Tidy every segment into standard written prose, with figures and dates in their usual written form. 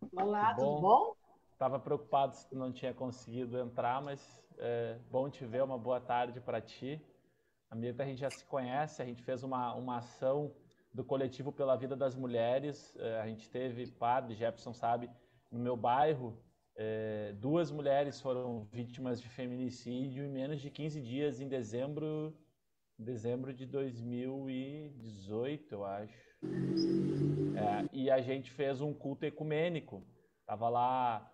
Que Olá, tudo bom. bom? Estava preocupado se tu não tinha conseguido entrar, mas é bom te ver. Uma boa tarde para ti. A Mirta, a gente já se conhece, a gente fez uma ação do Coletivo pela Vida das Mulheres. A gente teve, padre Jefferson sabe, no meu bairro, duas mulheres foram vítimas de feminicídio em menos de 15 dias, em dezembro de 2018, eu acho. E a gente fez um culto ecumênico. Tava lá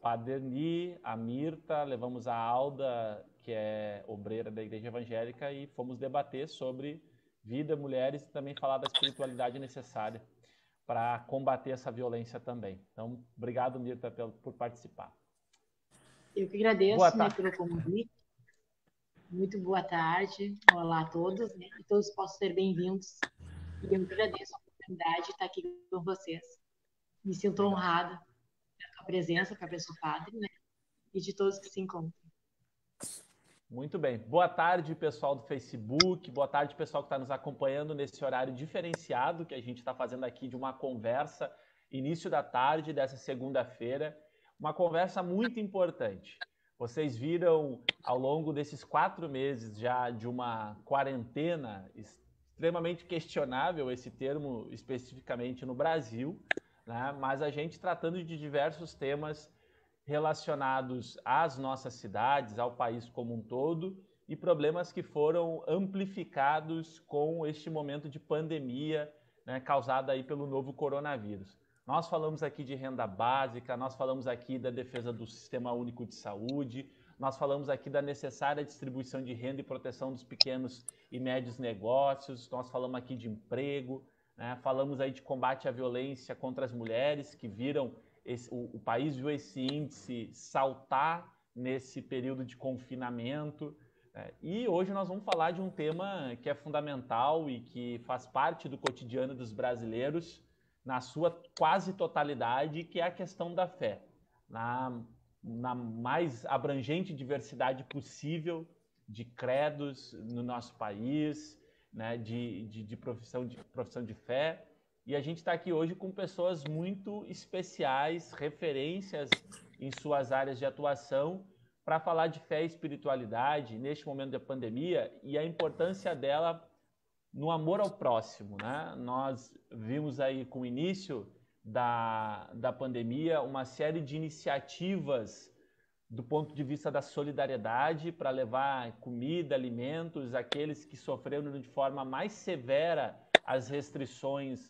Padre Erni, a Mirta, levamos a Alda, que é obreira da Igreja Evangélica, e fomos debater sobre vida, mulheres e também falar da espiritualidade necessária para combater essa violência também. Então, obrigado, Mirta, por participar. Eu que Boa agradeço, né, tarde. pelo convite. Muito boa tarde. Olá a todos, né? E todos possam ser bem-vindos. E eu que agradeço a oportunidade de estar aqui com vocês. Me sinto Legal. honrada com a presença, com a pessoa padre, né? E de todos que se encontram. Muito bem. Boa tarde, pessoal do Facebook. Boa tarde, pessoal que está nos acompanhando nesse horário diferenciado que a gente está fazendo aqui de uma conversa, início da tarde dessa segunda-feira. Uma conversa muito importante. Vocês viram ao longo desses 4 meses já de uma quarentena extremamente questionável, esse termo especificamente no Brasil, né? Mas a gente tratando de diversos temas relacionados às nossas cidades, ao país como um todo, e problemas que foram amplificados com este momento de pandemia, né, causada aí pelo novo coronavírus. Nós falamos aqui de renda básica, nós falamos aqui da defesa do Sistema Único de Saúde, nós falamos aqui da necessária distribuição de renda e proteção dos pequenos e médios negócios, nós falamos aqui de emprego, né, falamos aí de combate à violência contra as mulheres, que viram o país viu esse índice saltar nesse período de confinamento. E hoje nós vamos falar de um tema que é fundamental e que faz parte do cotidiano dos brasileiros na sua quase totalidade, que é a questão da fé. Na mais abrangente diversidade possível de credos no nosso país, né, de profissão de fé. E a gente está aqui hoje com pessoas muito especiais, referências em suas áreas de atuação, para falar de fé e espiritualidade neste momento da pandemia e a importância dela no amor ao próximo, né? Nós vimos aí com o início da pandemia uma série de iniciativas do ponto de vista da solidariedade para levar comida, alimentos àqueles que sofreram de forma mais severa as restrições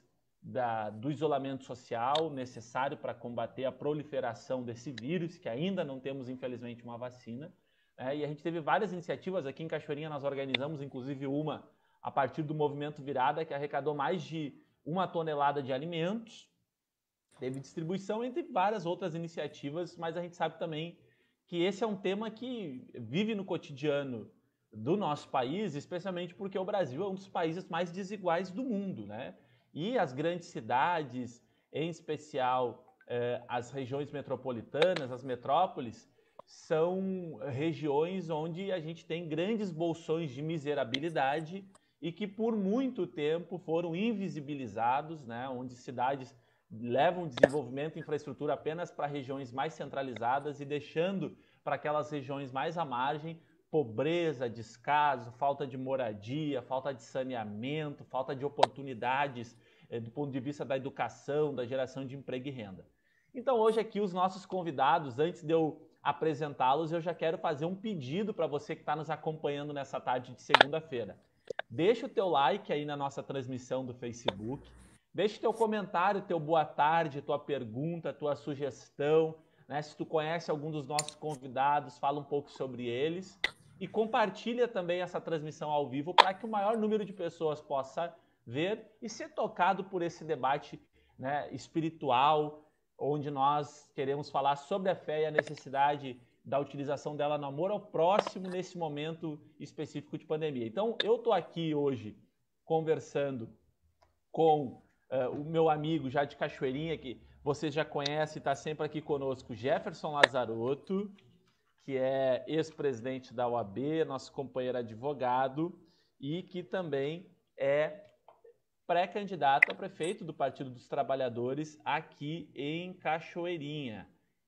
do isolamento social necessário para combater a proliferação desse vírus, que ainda não temos, infelizmente, uma vacina. E a gente teve várias iniciativas aqui em Cachoeirinha, nós organizamos inclusive uma a partir do Movimento Virada, que arrecadou mais de 1 tonelada de alimentos. Teve distribuição entre várias outras iniciativas, mas a gente sabe também que esse é um tema que vive no cotidiano do nosso país, especialmente porque o Brasil é um dos países mais desiguais do mundo, né? E as grandes cidades, em especial as regiões metropolitanas, as metrópoles, são regiões onde a gente tem grandes bolsões de miserabilidade e que por muito tempo foram invisibilizados, né? Onde cidades levam desenvolvimento e infraestrutura apenas para regiões mais centralizadas e deixando para aquelas regiões mais à margem pobreza, descaso, falta de moradia, falta de saneamento, falta de oportunidades do ponto de vista da educação, da geração de emprego e renda. Então hoje aqui os nossos convidados, antes de eu apresentá-los, eu já quero fazer um pedido para você que está nos acompanhando nessa tarde de segunda-feira. Deixa o teu like aí na nossa transmissão do Facebook, deixa teu comentário, teu boa tarde, tua pergunta, tua sugestão, né? Se tu conhece algum dos nossos convidados, fala um pouco sobre eles e compartilha também essa transmissão ao vivo para que o maior número de pessoas possa ver e ser tocado por esse debate, né, espiritual, onde nós queremos falar sobre a fé e a necessidade da utilização dela no amor ao próximo nesse momento específico de pandemia. Então, eu estou aqui hoje conversando com o meu amigo já de Cachoeirinha, que vocês já conhecem, está sempre aqui conosco, Jefferson Lazarotto, que é ex-presidente da OAB, nosso companheiro advogado, e que também é pré-candidato a prefeito do Partido dos Trabalhadores aqui em Cachoeirinha.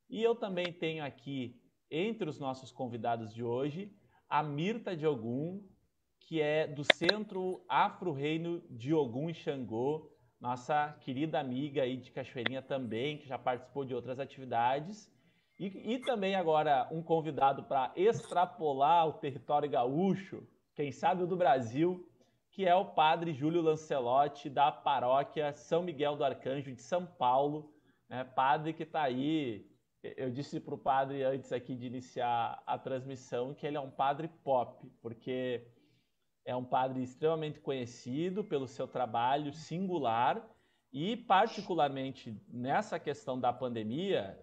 E eu também tenho aqui, entre os nossos convidados de hoje, a Mirta de Ogum, que é do Centro Afro-Reino de Ogum e Xangô, nossa querida amiga aí de Cachoeirinha também, que já participou de outras atividades. E também agora um convidado para extrapolar o território gaúcho, quem sabe o do Brasil, que é o padre Júlio Lancelotti, da paróquia São Miguel do Arcanjo de São Paulo, né? Padre que está aí. Eu disse para o padre antes aqui de iniciar a transmissão que ele é um padre pop, porque é um padre extremamente conhecido pelo seu trabalho singular e, particularmente nessa questão da pandemia,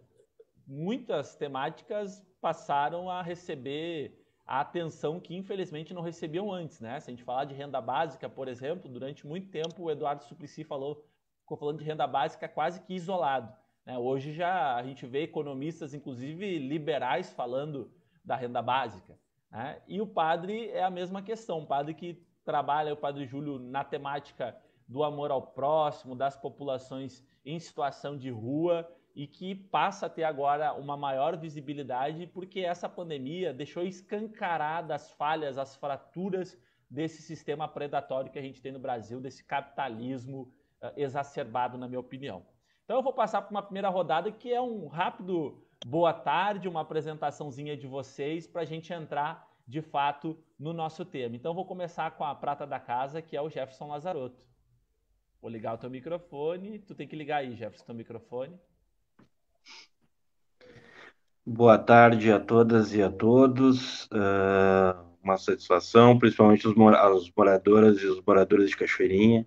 muitas temáticas passaram a receber a atenção que infelizmente não recebiam antes, né? Se a gente falar de renda básica, por exemplo, durante muito tempo o Eduardo Suplicy ficou falando de renda básica quase que isolado, né? Hoje já a gente vê economistas, inclusive liberais, falando da renda básica, né? E o padre é a mesma questão, um padre que trabalha, o padre Júlio, na temática do amor ao próximo, das populações em situação de rua, e que passa a ter agora uma maior visibilidade porque essa pandemia deixou escancaradas as falhas, as fraturas desse sistema predatório que a gente tem no Brasil, desse capitalismo exacerbado, na minha opinião. Então eu vou passar para uma primeira rodada que é um rápido boa tarde, uma apresentaçãozinha de vocês para a gente entrar de fato no nosso tema. Então eu vou começar com a prata da casa, que é o Jefferson Lazarotto. Vou ligar o teu microfone, tu tem que ligar aí, Jefferson, teu microfone. Boa tarde a todas e a todos. Uma satisfação, principalmente as moradoras e os moradores de Cachoeirinha.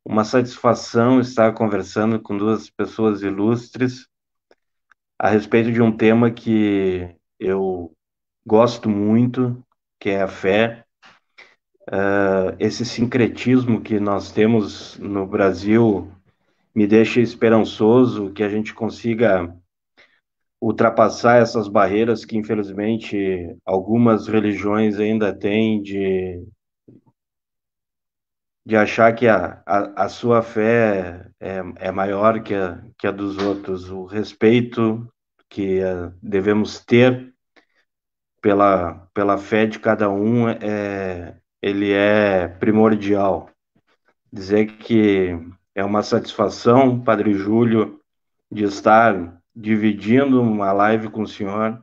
Uma satisfação estar conversando com duas pessoas ilustres a respeito de um tema que eu gosto muito, que é a fé. Esse sincretismo que nós temos no Brasil me deixa esperançoso que a gente consiga ultrapassar essas barreiras que, infelizmente, algumas religiões ainda têm de achar que a sua fé é maior que a dos outros. O respeito que devemos ter pela fé de cada um, ele é primordial. Dizer que é uma satisfação, Padre Júlio, de estar dividindo uma live com o senhor,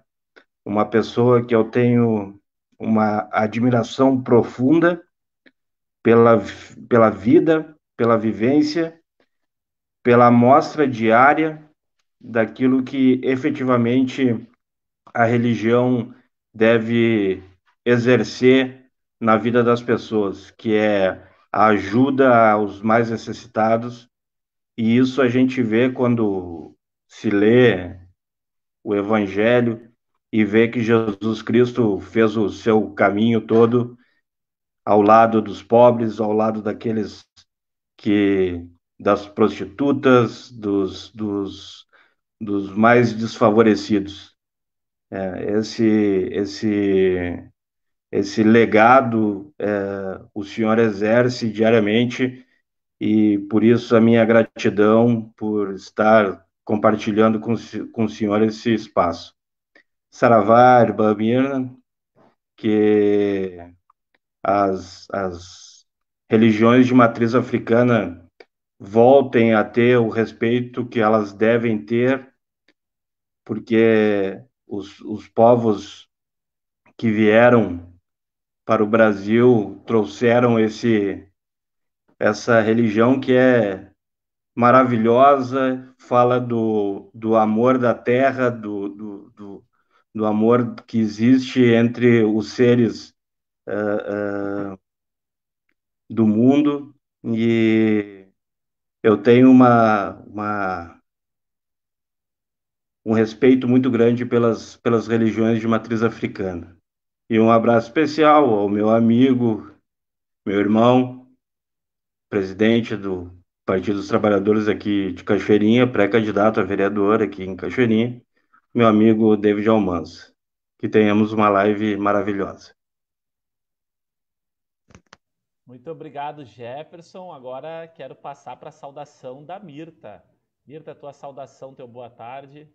uma pessoa que eu tenho uma admiração profunda pela vida, pela vivência, pela amostra diária daquilo que efetivamente a religião deve exercer na vida das pessoas, que é a ajuda aos mais necessitados, e isso a gente vê quando se lê o Evangelho e vê que Jesus Cristo fez o seu caminho todo ao lado dos pobres, ao lado daqueles das prostitutas, dos mais desfavorecidos. Esse legado o Senhor exerce diariamente e por isso a minha gratidão por estar compartilhando com o Senhor esse espaço. Saravá, Irmã Mirna, que as religiões de matriz africana voltem a ter o respeito que elas devem ter, porque os povos que vieram para o Brasil trouxeram essa religião que é maravilhosa, fala do amor da terra, do amor que existe entre os seres do mundo, e eu tenho um respeito muito grande pelas religiões de matriz africana. E um abraço especial ao meu amigo, meu irmão, presidente do Partido dos Trabalhadores aqui de Cachoeirinha, pré-candidato a vereador aqui em Cachoeirinha, meu amigo David Almanza. Que tenhamos uma live maravilhosa. Muito obrigado, Jefferson. Agora quero passar para a saudação da Mirta. Mirta, tua saudação, teu boa tarde.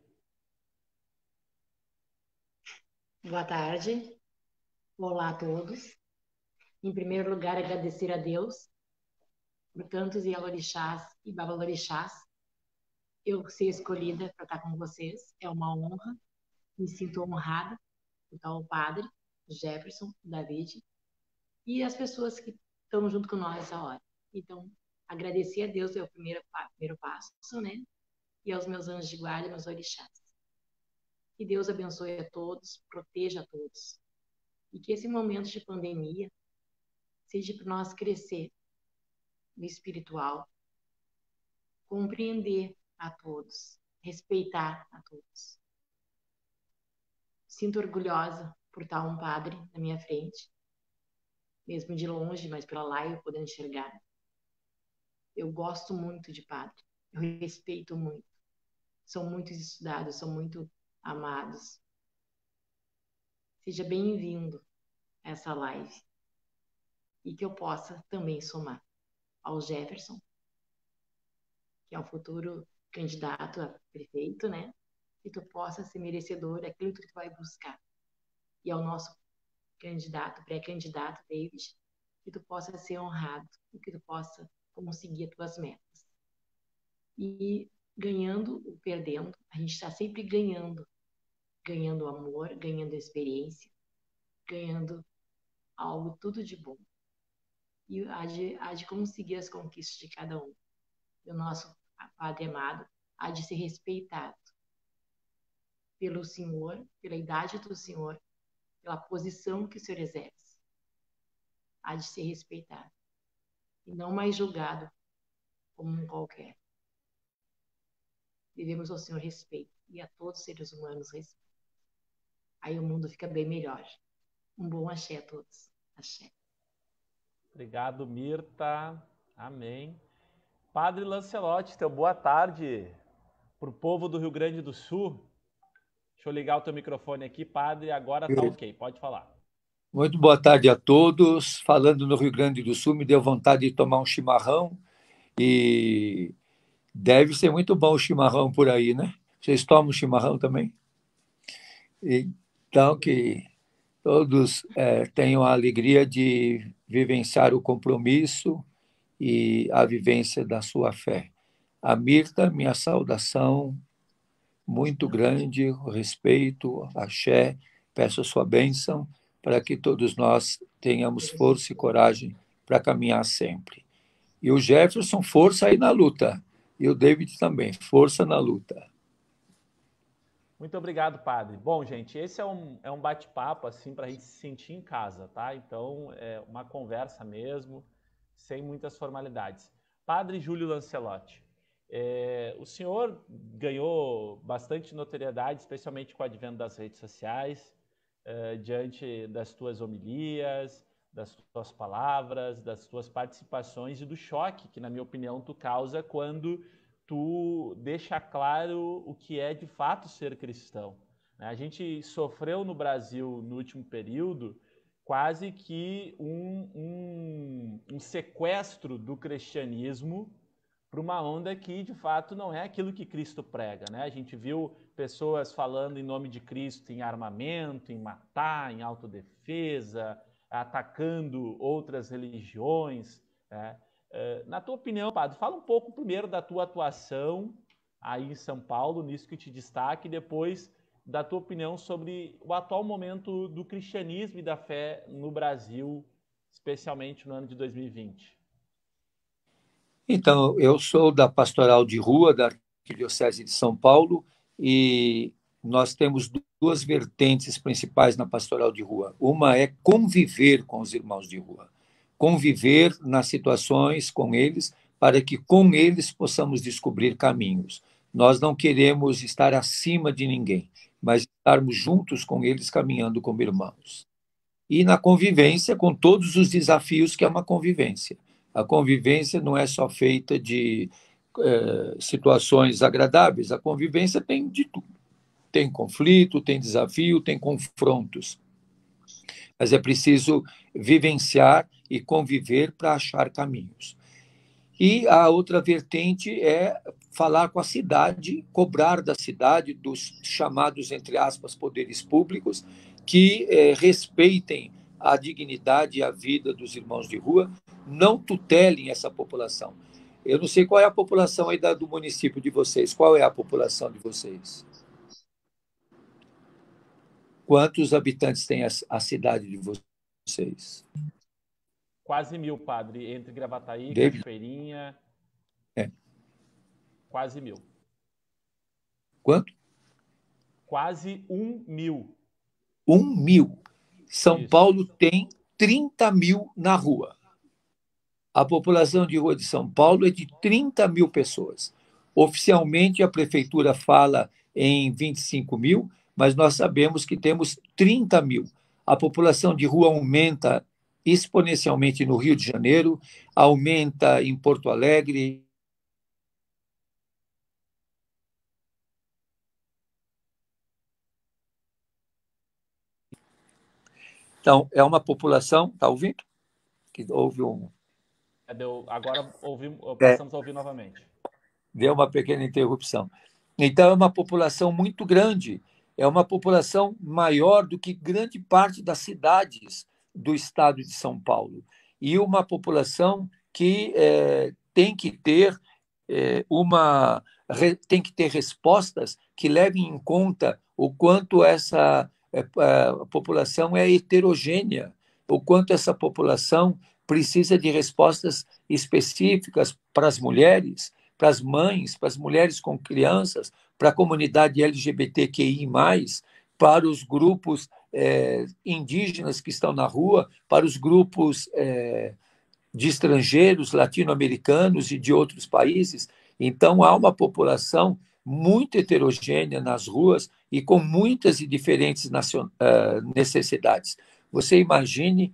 Boa tarde. Olá a todos. Em primeiro lugar, agradecer a Deus por tantos Ialorixás e Babalorixás. Eu ser escolhida para estar com vocês é uma honra. Me sinto honrada por estar o padre, o Jefferson, o David e as pessoas que estão junto com nós essa hora. Então, agradecer a Deus é o primeiro passo, né? E aos meus anjos de guarda, meus orixás. Que Deus abençoe a todos, proteja a todos. E que esse momento de pandemia seja para nós crescer no espiritual, compreender a todos, respeitar a todos. Sinto orgulhosa por estar um padre na minha frente, mesmo de longe, mas pela live podendo enxergar. Eu gosto muito de padre, eu respeito muito. São muito estudados, são muito amados. Seja bem-vindo a essa live e que eu possa também somar ao Jefferson, que é o futuro candidato a prefeito, né? Que tu possa ser merecedor daquilo que tu vai buscar. E ao nosso candidato, pré-candidato, David, que tu possa ser honrado e que tu possa conseguir as tuas metas. E ganhando ou perdendo, a gente está sempre ganhando. Ganhando amor, ganhando experiência, ganhando algo tudo de bom. E há de conseguir as conquistas de cada um. E o nosso Padre amado há de ser respeitado pelo Senhor, pela idade do Senhor, pela posição que o Senhor exerce. Há de ser respeitado. E não mais julgado como um qualquer. Devemos ao Senhor respeito e a todos os seres humanos respeito. Aí o mundo fica bem melhor. Um bom axé a todos. Axé. Obrigado, Mirta. Amém. Padre Lancelotti, teu boa tarde para o povo do Rio Grande do Sul. Deixa eu ligar o teu microfone aqui, padre. Agora tá ok, pode falar. Muito boa tarde a todos. Falando no Rio Grande do Sul, me deu vontade de tomar um chimarrão e deve ser muito bom o chimarrão por aí, né? Vocês tomam chimarrão também? Então, que todos tenham a alegria de vivenciar o compromisso e a vivência da sua fé. A Mirta, minha saudação muito grande, o respeito, axé, peço a sua bênção para que todos nós tenhamos força e coragem para caminhar sempre. E o Jefferson, força aí na luta. E o David também, força na luta. Muito obrigado, padre. Bom, gente, esse é um bate-papo, assim, para a gente se sentir em casa, tá? Então, é uma conversa mesmo, sem muitas formalidades. Padre Júlio Lancelotti, o senhor ganhou bastante notoriedade, especialmente com o advento das redes sociais, diante das tuas homilias, das tuas palavras, das tuas participações e do choque que, na minha opinião, tu causa quando tu deixa claro o que é de fato ser cristão. A gente sofreu no Brasil, no último período, quase que um sequestro do cristianismo para uma onda que, de fato, não é aquilo que Cristo prega, né? A gente viu pessoas falando em nome de Cristo em armamento, em matar, em autodefesa, atacando outras religiões, né? Na tua opinião, padre, fala um pouco primeiro da tua atuação aí em São Paulo, nisso que te destaque, e depois da tua opinião sobre o atual momento do cristianismo e da fé no Brasil, especialmente no ano de 2020. Então, eu sou da Pastoral de Rua, da Arquidiocese de São Paulo, e nós temos duas vertentes principais na Pastoral de Rua. Uma é conviver com os irmãos de rua, conviver nas situações com eles, para que com eles possamos descobrir caminhos. Nós não queremos estar acima de ninguém, mas estarmos juntos com eles, caminhando como irmãos. E na convivência, com todos os desafios que é uma convivência. A convivência não é só feita de situações agradáveis, a convivência tem de tudo. Tem conflito, tem desafio, tem confrontos. Mas é preciso vivenciar e conviver para achar caminhos. E a outra vertente é falar com a cidade, cobrar da cidade, dos chamados, entre aspas, poderes públicos, que respeitem a dignidade e a vida dos irmãos de rua, não tutelem essa população. Eu não sei qual é a população aí do município de vocês. Qual é a população de vocês? Quantos habitantes tem a cidade de vocês? Quase 1.000, padre, entre Gravataí, David? Cachoeirinha. É. Quase 1.000. Quanto? Quase 1.000. 1.000. São Isso. Paulo tem 30.000 na rua. A população de rua de São Paulo é de 30.000 pessoas. Oficialmente, a prefeitura fala em 25.000, mas nós sabemos que temos 30.000. A população de rua aumenta exponencialmente no Rio de Janeiro, aumenta em Porto Alegre. Então, é uma população, está ouvindo? Que houve um... Agora passamos a ouvir novamente. Deu uma pequena interrupção. Então, é uma população muito grande, é uma população maior do que grande parte das cidades do estado de São Paulo. E uma população que tem que ter tem que ter respostas que levem em conta o quanto essa população é heterogênea, o quanto essa população precisa de respostas específicas para as mulheres, para as mães, para as mulheres com crianças, para a comunidade LGBTQI+, para os grupos indígenas que estão na rua, para os grupos de estrangeiros, latino-americanos e de outros países. Então, há uma população muito heterogênea nas ruas e com muitas e diferentes necessidades. Você imagine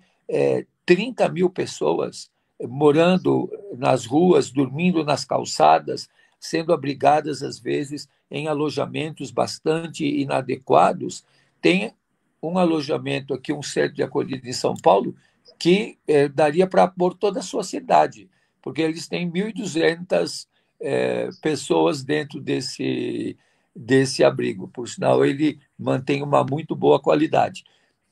30.000 pessoas morando nas ruas, dormindo nas calçadas, sendo abrigadas, às vezes, em alojamentos bastante inadequados. Tem um alojamento aqui, um centro de acolhida em São Paulo, que daria para pôr toda a sua cidade, porque eles têm 1.200 pessoas dentro desse abrigo. Por sinal, ele mantém uma muito boa qualidade,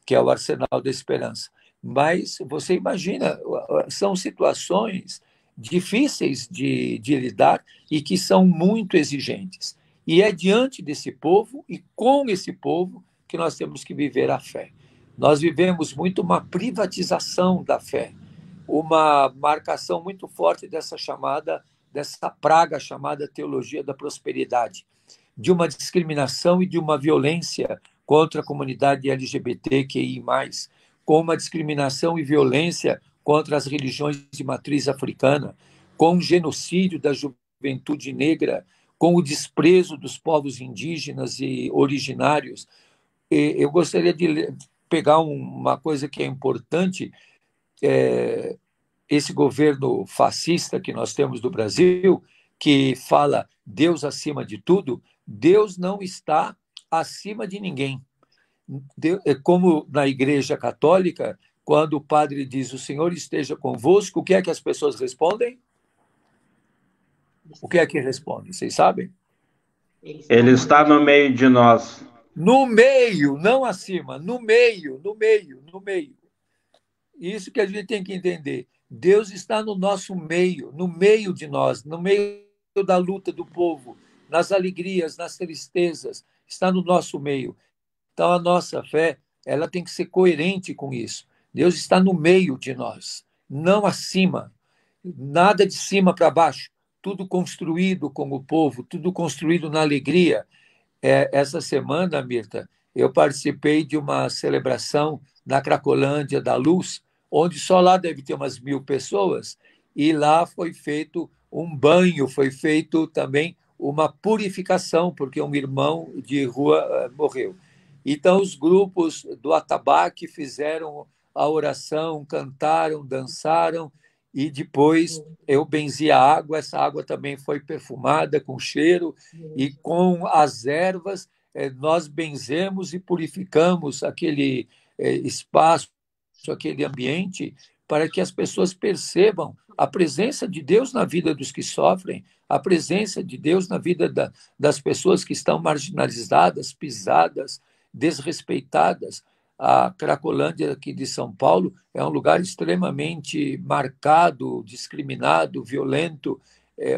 que é o Arsenal da Esperança. Mas você imagina, são situações difíceis de lidar e que são muito exigentes. E é diante desse povo e com esse povo que nós temos que viver a fé. Nós vivemos muito uma privatização da fé, uma marcação muito forte dessa praga chamada teologia da prosperidade, de uma discriminação e de uma violência contra a comunidade LGBTQI+, com uma discriminação e violência contra as religiões de matriz africana, com o genocídio da juventude negra, com o desprezo dos povos indígenas e originários. Eu gostaria de pegar uma coisa que é importante. Esse governo fascista que nós temos do Brasil, que fala Deus acima de tudo, Deus não está acima de ninguém. Como na Igreja Católica, quando o padre diz o Senhor esteja convosco, o que é que as pessoas respondem? O que é que respondem? Vocês sabem? Ele está no meio de nós. No meio, não acima, no meio, no meio, no meio. Isso que a gente tem que entender. Deus está no nosso meio, no meio de nós, no meio da luta do povo, nas alegrias, nas tristezas, está no nosso meio. Então, a nossa fé, ela tem que ser coerente com isso. Deus está no meio de nós, não acima. Nada de cima para baixo. Tudo construído com o povo, tudo construído na alegria. Essa semana, Mirta, eu participei de uma celebração na Cracolândia da Luz, onde só lá deve ter umas 1.000 pessoas, e lá foi feito um banho, foi feito também uma purificação, porque um irmão de rua morreu. Então, os grupos do atabaque fizeram a oração, cantaram, dançaram, e depois eu benzi a água. Essa água também foi perfumada com cheiro, e com as ervas nós benzemos e purificamos aquele espaço, aquele ambiente, para que as pessoas percebam a presença de Deus na vida dos que sofrem, a presença de Deus na vida das pessoas que estão marginalizadas, pisadas, desrespeitadas. A Cracolândia aqui de São Paulo é um lugar extremamente marcado, discriminado, violento,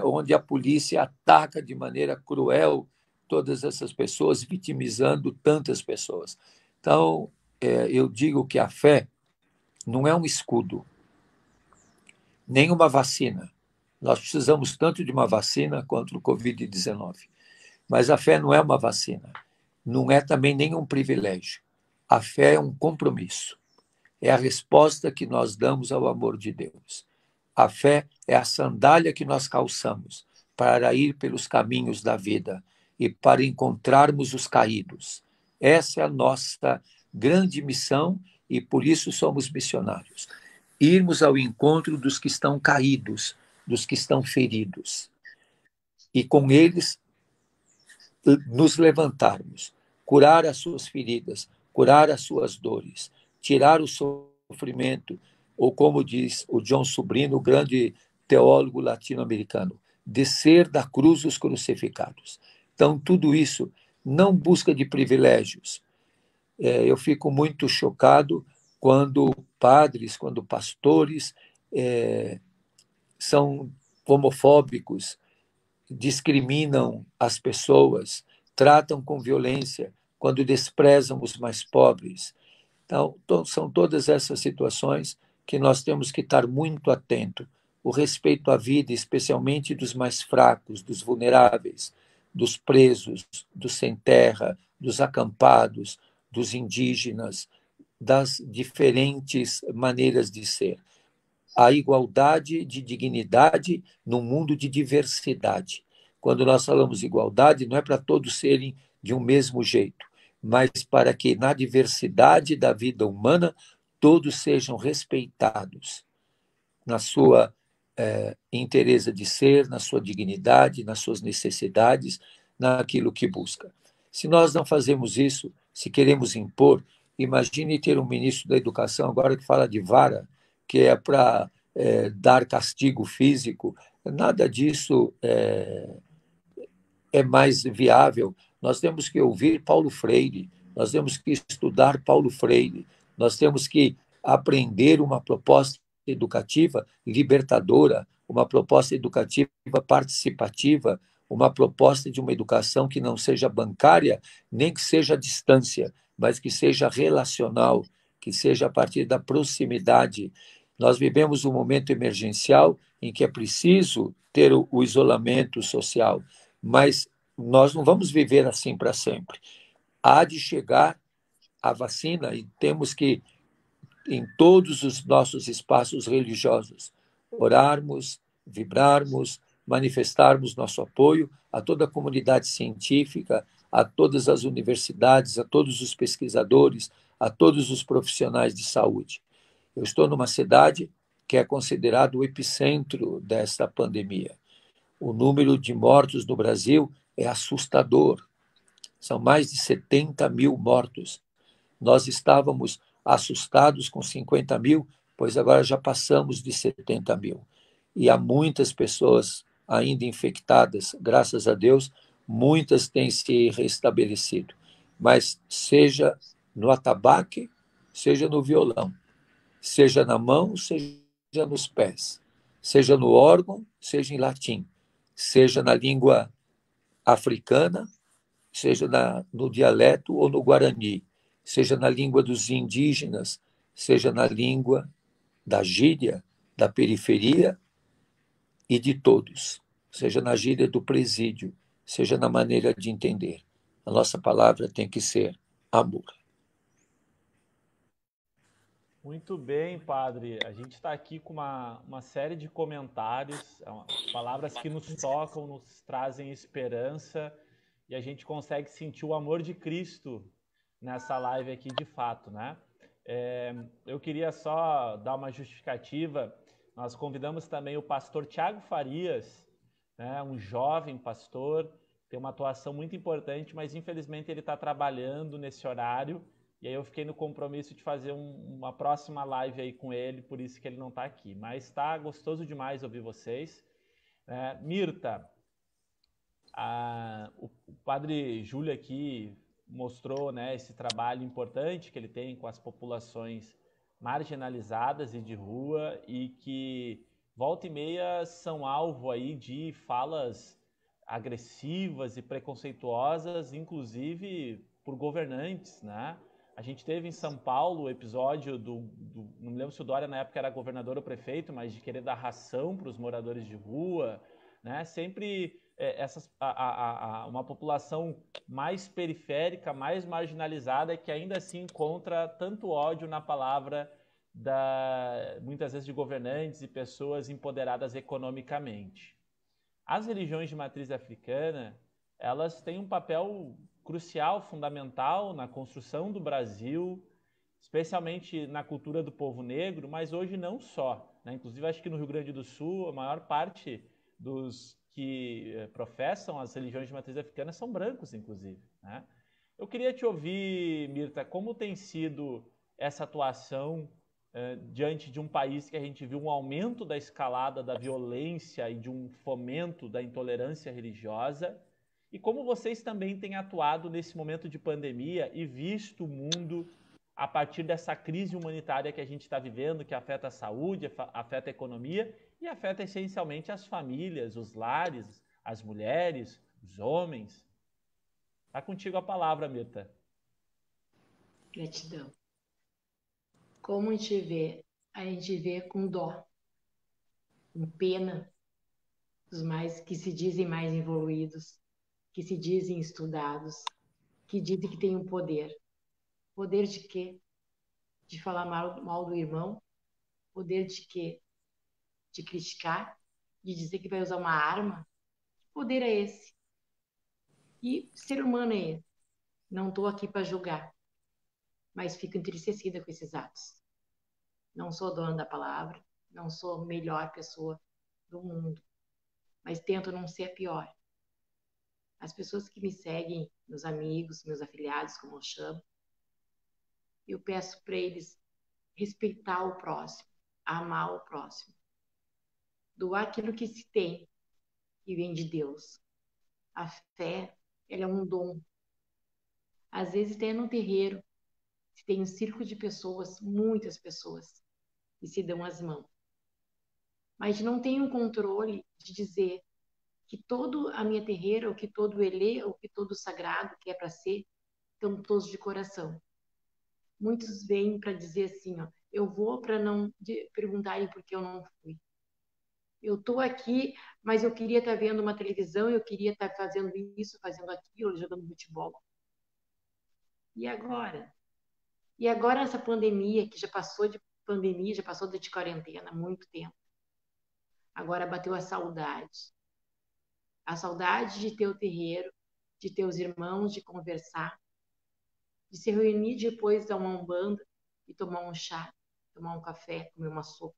onde a polícia ataca de maneira cruel todas essas pessoas, vitimizando tantas pessoas. Então, eu digo que a fé não é um escudo, nem uma vacina. Nós precisamos tanto de uma vacina contra o Covid-19. Mas a fé não é uma vacina, não é também nenhum privilégio. A fé é um compromisso, é a resposta que nós damos ao amor de Deus. A fé é a sandália que nós calçamos para ir pelos caminhos da vida e para encontrarmos os caídos. Essa é a nossa grande missão e por isso somos missionários. Irmos ao encontro dos que estão caídos, dos que estão feridos. E com eles nos levantarmos, curar as suas feridas, curar as suas dores, tirar o sofrimento, ou como diz o John Subrino, o grande teólogo latino-americano, descer da cruz os crucificados. Então, tudo isso não busca de privilégios. Eu fico muito chocado quando padres, quando pastores são homofóbicos, discriminam as pessoas, tratam com violência quando desprezam os mais pobres. Então, são todas essas situações que nós temos que estar muito atento. O respeito à vida, especialmente dos mais fracos, dos vulneráveis, dos presos, dos sem terra, dos acampados, dos indígenas, das diferentes maneiras de ser. A igualdade de dignidade num mundo de diversidade. Quando nós falamos igualdade, não é para todos serem de um mesmo jeito, mas para que na diversidade da vida humana todos sejam respeitados na sua inteireza de ser, na sua dignidade, nas suas necessidades, naquilo que busca. Se nós não fazemos isso, se queremos impor, imagine ter um ministro da Educação agora que fala de vara, que é para dar castigo físico. Nada disso é mais viável. Nós temos que ouvir Paulo Freire, nós temos que estudar Paulo Freire, nós temos que aprender uma proposta educativa libertadora, uma proposta educativa participativa, uma proposta de uma educação que não seja bancária, nem que seja à distância, mas que seja relacional, que seja a partir da proximidade. Nós vivemos um momento emergencial em que é preciso ter o isolamento social, mas nós não vamos viver assim para sempre. Há de chegar a vacina e temos que, em todos os nossos espaços religiosos, orarmos, vibrarmos, manifestarmos nosso apoio a toda a comunidade científica, a todas as universidades, a todos os pesquisadores, a todos os profissionais de saúde. Eu estou numa cidade que é considerado o epicentro desta pandemia. O número de mortos no Brasil é assustador. São mais de 70 mil mortos. Nós estávamos assustados com 50 mil, pois agora já passamos de 70 mil. E há muitas pessoas ainda infectadas, graças a Deus, muitas têm se restabelecido. Mas seja no atabaque, seja no violão, seja na mão, seja nos pés, seja no órgão, seja em latim, seja na língua africana, seja no dialeto ou no guarani, seja na língua dos indígenas, seja na língua da gíria, da periferia e de todos, seja na gíria do presídio, seja na maneira de entender. A nossa palavra tem que ser amor. Muito bem, padre. A gente está aqui com uma série de comentários, palavras que nos tocam, nos trazem esperança e a gente consegue sentir o amor de Cristo nessa live aqui de fato, né? Eu queria só dar uma justificativa. Nós convidamos também o pastor Tiago Farias, né, um jovem pastor, tem uma atuação muito importante, mas infelizmente ele está trabalhando nesse horário E aí eu fiquei no compromisso de fazer uma próxima live aí com ele, por isso que ele não está aqui. Mas está gostoso demais ouvir vocês. Mirta, o padre Júlio aqui mostrou, né, esse trabalho importante que ele tem com as populações marginalizadas e de rua e que volta e meia são alvo aí de falas agressivas e preconceituosas, inclusive por governantes, né? A gente teve em São Paulo o episódio não me lembro se o Dória na época era governador ou prefeito, mas de querer dar ração para os moradores de rua, né? Sempre uma população mais periférica, mais marginalizada, que ainda assim encontra tanto ódio na palavra muitas vezes de governantes e pessoas empoderadas economicamente. As religiões de matriz africana, elas têm um papel crucial, fundamental na construção do Brasil, especialmente na cultura do povo negro, mas hoje não só, né? Inclusive, acho que no Rio Grande do Sul, a maior parte dos que professam as religiões de matriz africana são brancos, inclusive, né? Eu queria te ouvir, Mirta, como tem sido essa atuação diante de um país que a gente viu um aumento da escalada da violência e de um fomento da intolerância religiosa, e como vocês também têm atuado nesse momento de pandemia e visto o mundo a partir dessa crise humanitária que a gente está vivendo, que afeta a saúde, afeta a economia e afeta essencialmente as famílias, os lares, as mulheres, os homens. Está contigo a palavra, Mirta. Gratidão. Como a gente vê? A gente vê com dó, com pena, dos mais que se dizem mais evoluídos, que se dizem estudados, que dizem que têm um poder. Poder de quê? De falar mal do irmão? Poder de quê? De criticar? De dizer que vai usar uma arma? Que poder é esse? Que ser humano é esse? Não estou aqui para julgar, mas fico entristecida com esses atos. Não sou dona da palavra, não sou a melhor pessoa do mundo, mas tento não ser a pior. As pessoas que me seguem, meus amigos, meus afiliados, como eu chamo, eu peço para eles respeitar o próximo, amar o próximo, doar aquilo que se tem, que vem de Deus. A fé, ela é um dom. Às vezes tem no terreiro, se tem um círculo de pessoas, muitas pessoas, que se dão as mãos. Mas não tem um controle de dizer que todo a minha terreira, ou que todo o elê, ou que todo o sagrado que é para ser, estão todos de coração. Muitos vêm para dizer assim, ó, eu vou para não perguntarem por que eu não fui. Eu estou aqui, mas eu queria estar vendo uma televisão, eu queria estar fazendo isso, fazendo aquilo, jogando futebol. E agora? E agora essa pandemia, que já passou de pandemia, já passou de quarentena há muito tempo. Agora bateu a saudade. A saudade de ter o terreiro, de ter os irmãos, de conversar, de se reunir depois da uma umbanda e tomar um chá, tomar um café, comer uma sopa.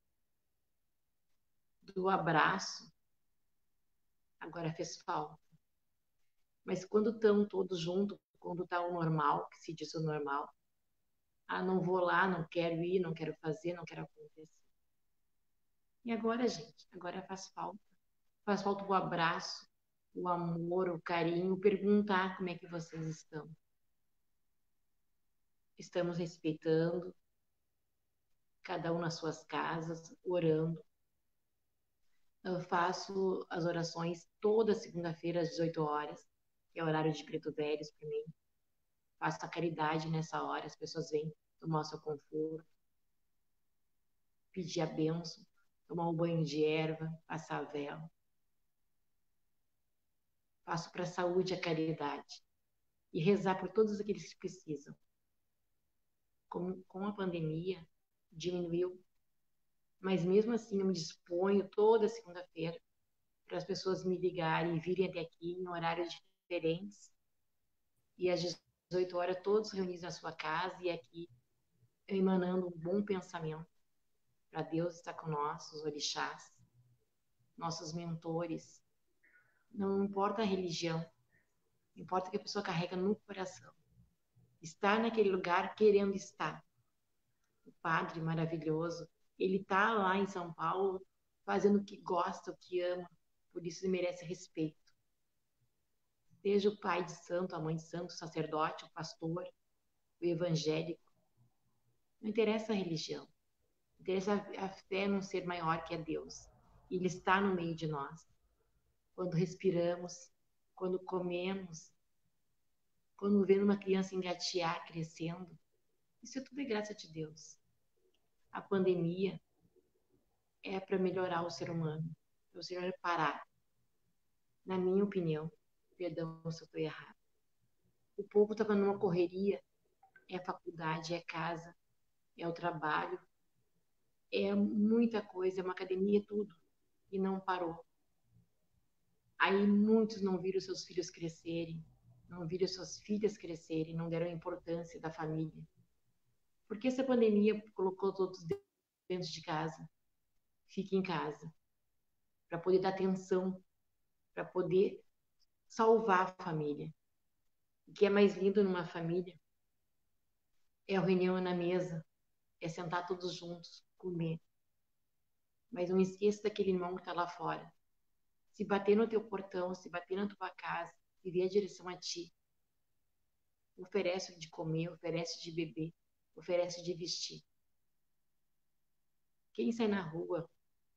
Do abraço, agora fez falta. Mas quando estão todos juntos, quando está o normal, que se diz o normal, não vou lá, não quero ir, não quero fazer, não quero acontecer. E agora, gente, agora faz falta. Faz falta o abraço, o amor, o carinho, perguntar como é que vocês estão. Estamos respeitando, cada um nas suas casas, orando. Eu faço as orações toda segunda-feira às 18 horas, que é o horário de preto velhos para mim. Faço a caridade nessa hora, as pessoas vêm tomar o seu conforto, pedir a bênção, tomar um banho de erva, passar a vela. Faço para a saúde a caridade e rezar por todos aqueles que precisam. Com a pandemia, diminuiu, mas mesmo assim eu me disponho toda segunda-feira para as pessoas me ligarem e virem até aqui em horários diferentes e às 18 horas todos reunidos na sua casa e aqui emanando um bom pensamento para Deus estar com nós, os orixás, nossos mentores. Não importa a religião, importa que a pessoa carrega no coração. estar naquele lugar querendo estar. O padre maravilhoso, ele está lá em São Paulo fazendo o que gosta, o que ama, por isso ele merece respeito. Seja o pai de santo, a mãe de santo, o sacerdote, o pastor, o evangélico, não interessa a religião, interessa a fé num ser maior que é Deus. Ele está no meio de nós. Quando respiramos, quando comemos, quando vemos uma criança engatear, crescendo, isso é tudo graça de Deus. A pandemia é para melhorar o ser humano, para o ser humano parar. Na minha opinião, perdão se eu estou errado. O povo estava numa correria, é a faculdade, é casa, é o trabalho, é muita coisa, é uma academia, tudo, e não parou. Aí muitos não viram seus filhos crescerem, não viram suas filhas crescerem, não deram importância da família. Porque essa pandemia colocou todos dentro de casa. Fique em casa, para poder dar atenção, para poder salvar a família. O que é mais lindo numa família é a reunião na mesa, é sentar todos juntos, comer. Mas não esqueça daquele irmão que está lá fora. Se bater no teu portão, se bater na tua casa, e vier a direção a ti, oferece de comer, oferece de beber, oferece de vestir. Quem sai na rua,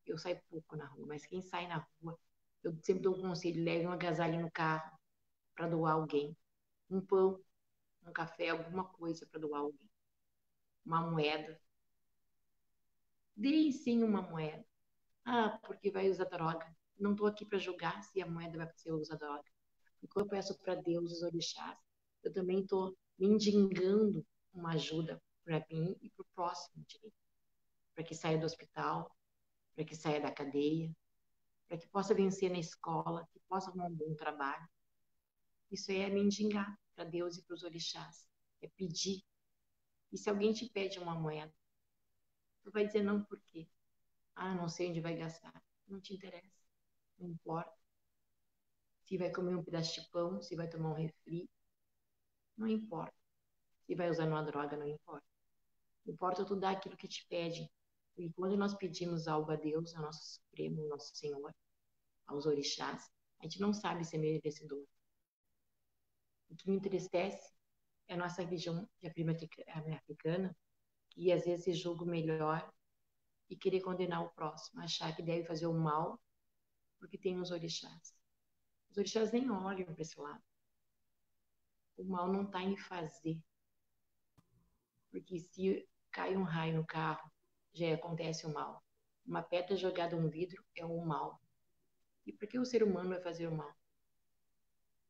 eu saio pouco na rua, mas quem sai na rua, eu sempre dou um conselho, leve um agasalho no carro para doar alguém. Um pão, um café, alguma coisa para doar alguém. Uma moeda. Dê sim uma moeda. Ah, porque vai usar droga. Não estou aqui para julgar se a moeda vai ser usar droga. Enquanto eu peço para Deus, os orixás, eu também estou mendigando uma ajuda para mim e para o próximo de mim. Para que saia do hospital, para que saia da cadeia, para que possa vencer na escola, que possa arrumar um bom trabalho. Isso é mendigar para Deus e para os orixás. É pedir. E se alguém te pede uma moeda, tu vai dizer não por quê? Ah, não sei onde vai gastar. Não te interessa. Não importa. Se vai comer um pedaço de pão, se vai tomar um refri, não importa. Se vai usar uma droga, não importa. Importa tu dar aquilo que te pede. E quando nós pedimos algo a Deus, ao nosso Supremo, ao nosso Senhor, aos orixás, a gente não sabe ser merecedor. O que me entristece é a nossa religião de africana, que às vezes se julga o melhor e querer condenar o próximo, achar que deve fazer o mal porque tem os orixás. Os orixás nem olham para esse lado. O mal não está em fazer. Porque se cai um raio no carro, já acontece o mal. Uma pedra jogada no vidro é o mal. E por que o ser humano vai fazer o mal?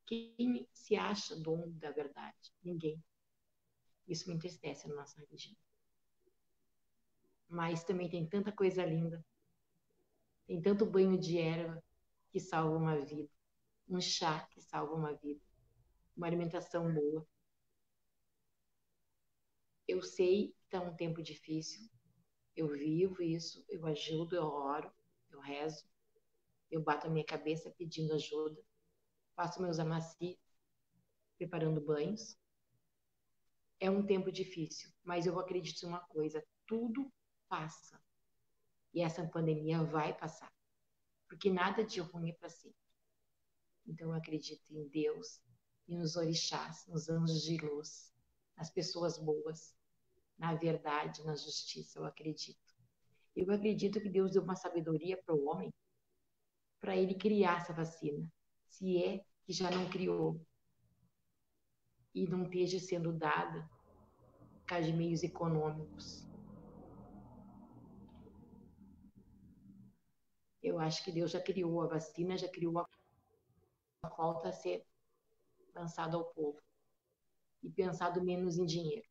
Quem se acha dono da verdade? Ninguém. Isso me entristece na nossa religião. Mas também tem tanta coisa linda. Tem tanto banho de erva que salva uma vida. Um chá que salva uma vida. Uma alimentação boa. Eu sei que está um tempo difícil. Eu vivo isso. Eu ajudo, eu oro, eu rezo. Eu bato a minha cabeça pedindo ajuda. Faço meus amaci, preparando banhos. É um tempo difícil, mas eu acredito em uma coisa. Tudo passa. E essa pandemia vai passar. Porque nada de ruim é para sempre. Então eu acredito em Deus e nos orixás, nos anjos de luz, nas pessoas boas, na verdade, na justiça, eu acredito. Eu acredito que Deus deu uma sabedoria para o homem para ele criar essa vacina, se é que já não criou e não esteja sendo dada por causa de meios econômicos. Eu acho que Deus já criou a vacina, já criou a falta a ser lançada ao povo e pensado menos em dinheiro.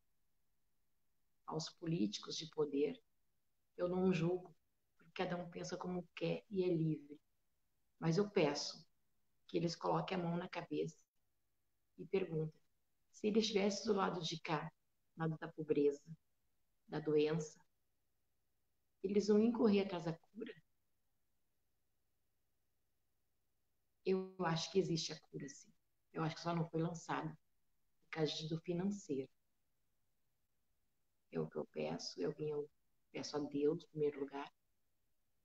Aos políticos de poder, eu não julgo, porque cada um pensa como quer e é livre. Mas eu peço que eles coloquem a mão na cabeça e perguntem se eles estivessem do lado de cá, lado da pobreza, da doença, eles vão correr atrás da cura? Eu acho que existe a cura, sim. Eu acho que só não foi lançada. por causa do financeiro. É o que eu peço, é o que eu peço a Deus, em primeiro lugar,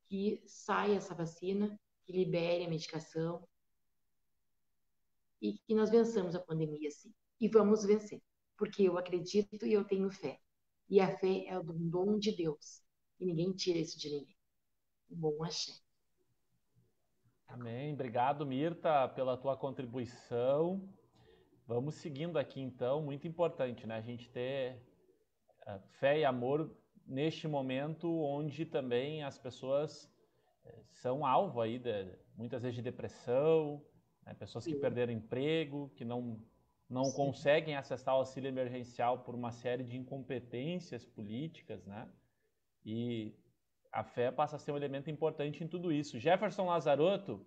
que saia essa vacina, que libere a medicação e que nós vençamos a pandemia, sim. E vamos vencer, porque eu acredito e eu tenho fé. E a fé é um dom de Deus, e ninguém tira isso de ninguém. Bom axé. Amém. Obrigado, Mirta, pela tua contribuição. Vamos seguindo aqui, então. Muito importante, né? A gente ter fé e amor neste momento onde também as pessoas são alvo aí, muitas vezes, de depressão, né? Pessoas que perderam emprego, que não conseguem acessar o auxílio emergencial por uma série de incompetências políticas, né? E a fé passa a ser um elemento importante em tudo isso. Jefferson Lazarotto,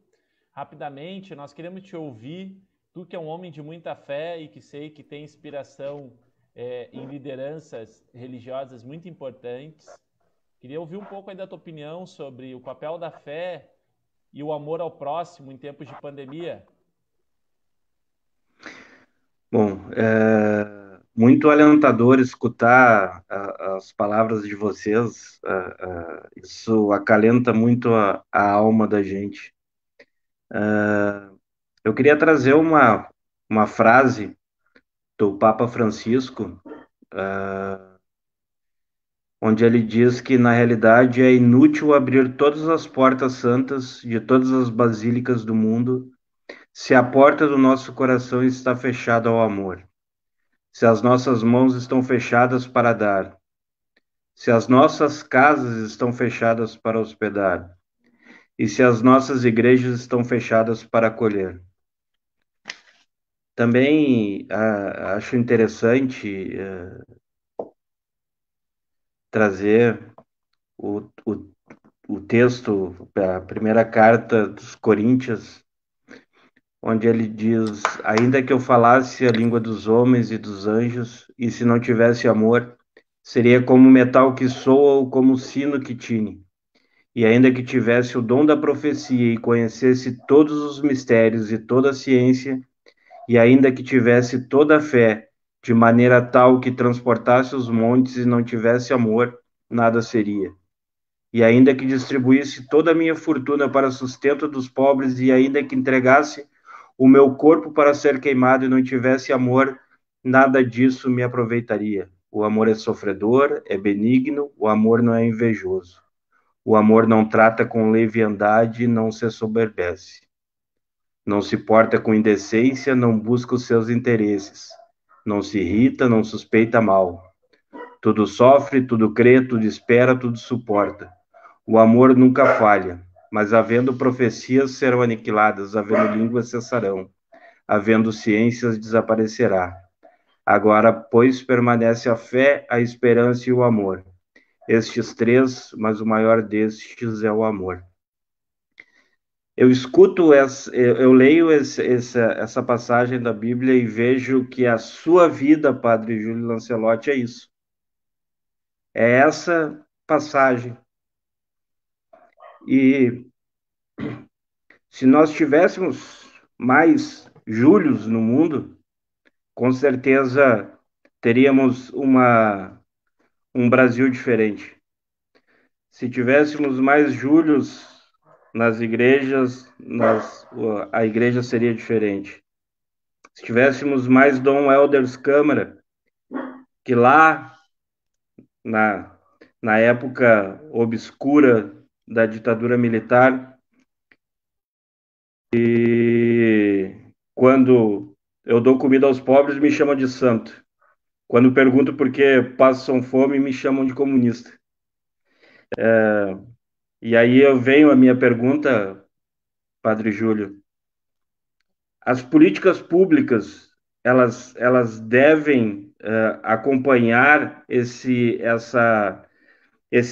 rapidamente, nós queremos te ouvir. Tu que é um homem de muita fé e que sei que tem inspiração em lideranças religiosas muito importantes. Queria ouvir um pouco aí da tua opinião sobre o papel da fé e o amor ao próximo em tempos de pandemia. Bom, muito alentador escutar as palavras de vocês. Isso acalenta muito a alma da gente. Eu queria trazer uma frase do Papa Francisco, onde ele diz que, na realidade, é inútil abrir todas as portas santas de todas as basílicas do mundo se a porta do nosso coração está fechada ao amor, se as nossas mãos estão fechadas para dar, se as nossas casas estão fechadas para hospedar, e se as nossas igrejas estão fechadas para acolher. Também acho interessante trazer o texto, a primeira carta dos Coríntios, onde ele diz: ainda que eu falasse a língua dos homens e dos anjos, e se não tivesse amor, seria como metal que soa ou como sino que tine. E ainda que tivesse o dom da profecia e conhecesse todos os mistérios e toda a ciência, e ainda que tivesse toda a fé, de maneira tal que transportasse os montes e não tivesse amor, nada seria. E ainda que distribuísse toda a minha fortuna para sustento dos pobres, e ainda que entregasse o meu corpo para ser queimado e não tivesse amor, nada disso me aproveitaria. O amor é sofredor, é benigno, o amor não é invejoso. O amor não trata com leviandade, não se soberbece. Não se porta com indecência, não busca os seus interesses. Não se irrita, não suspeita mal. Tudo sofre, tudo crê, tudo espera, tudo suporta. O amor nunca falha, mas havendo profecias serão aniquiladas, havendo línguas cessarão, havendo ciências desaparecerá. Agora, pois, permanece a fé, a esperança e o amor. Estes três, mas o maior destes é o amor. Eu leio essa passagem da Bíblia e vejo que a sua vida, Padre Júlio Lancelotti, é isso. É essa passagem. E se nós tivéssemos mais Júlios no mundo, com certeza teríamos um Brasil diferente. Se tivéssemos mais Júlios nas igrejas, a igreja seria diferente. Se tivéssemos mais Dom Elders Câmara, que lá, na época obscura da ditadura militar, e quando eu dou comida aos pobres, me chamam de santo. Quando pergunto por que passam fome, me chamam de comunista. E aí eu venho a minha pergunta, Padre Júlio. As políticas públicas, elas devem acompanhar esse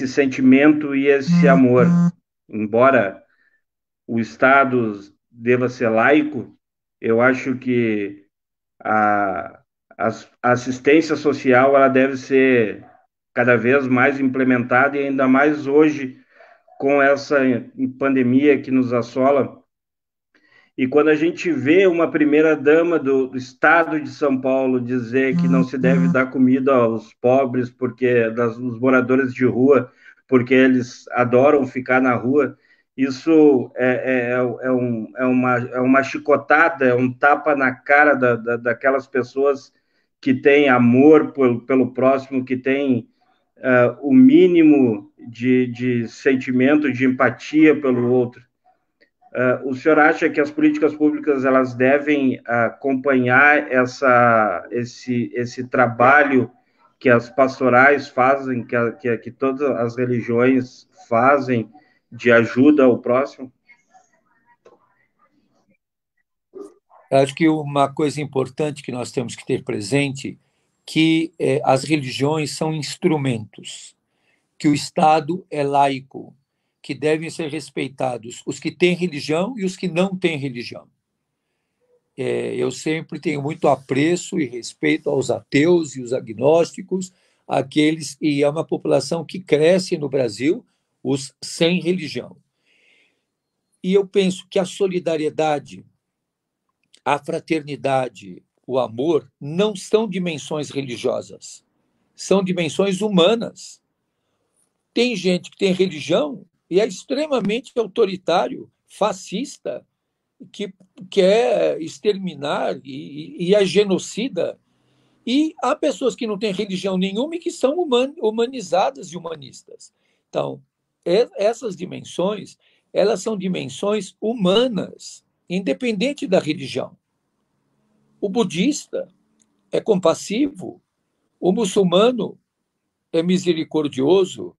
sentimento e esse amor. Embora o Estado deva ser laico, eu acho que a assistência social ela deve ser cada vez mais implementada, e ainda mais hoje, com essa pandemia que nos assola. E quando a gente vê uma primeira-dama do Estado de São Paulo dizer que não se deve dar comida aos pobres, porque os moradores de rua, porque eles adoram ficar na rua, isso é uma chicotada, é um tapa na cara daquelas pessoas que têm amor pelo próximo, que têm o mínimo de sentimento, de empatia pelo outro. O senhor acha que as políticas públicas elas devem acompanhar esse trabalho que as pastorais fazem, que todas as religiões fazem de ajuda ao próximo? Acho que uma coisa importante que nós temos que ter presente que as religiões são instrumentos, que o Estado é laico, que devem ser respeitados os que têm religião e os que não têm religião. Eu sempre tenho muito apreço e respeito aos ateus e os agnósticos, aqueles, e é uma população que cresce no Brasil, os sem religião. E eu penso que a solidariedade, a fraternidade, o amor não são dimensões religiosas, são dimensões humanas. Tem gente que tem religião e é extremamente autoritário, fascista, que quer exterminar e é genocida. E há pessoas que não têm religião nenhuma e que são humanizadas e humanistas. Então, essas dimensões, elas são dimensões humanas, independente da religião. O budista é compassivo, o muçulmano é misericordioso,